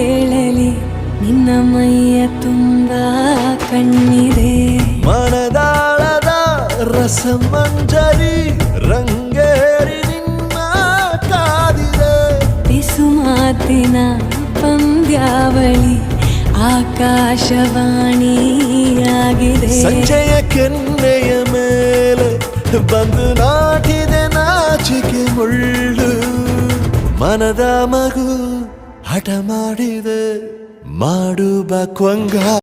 ಹೇಳಲಿ ನಿನ್ನ ಮೈಯ ತುಂಬ ಕಣ್ಣಿದೆ ಮನದಾಳದ ರಸಮಂಜರಿ ರಂಗೇರಿ ನಿನ್ನ ಕಾದಿದೆ ಬಿಸು ಮಾತಿನ ಪಂದ್ಯಾವಳಿ ಆಕಾಶವಾಣಿಯಾಗಿದೆ ಸಂಜೆಯ ಕೆನ್ನೆಯ ಮೇಲೆ ಬಂದು ನಾಟಿದೆ ನಾಚಿಕೆ ಮುಳ್ಳು ಮನದ ಮಗು ಹಠ ಮಾಡಿದೆ ಮಾಡುವ ಕೊಂಗ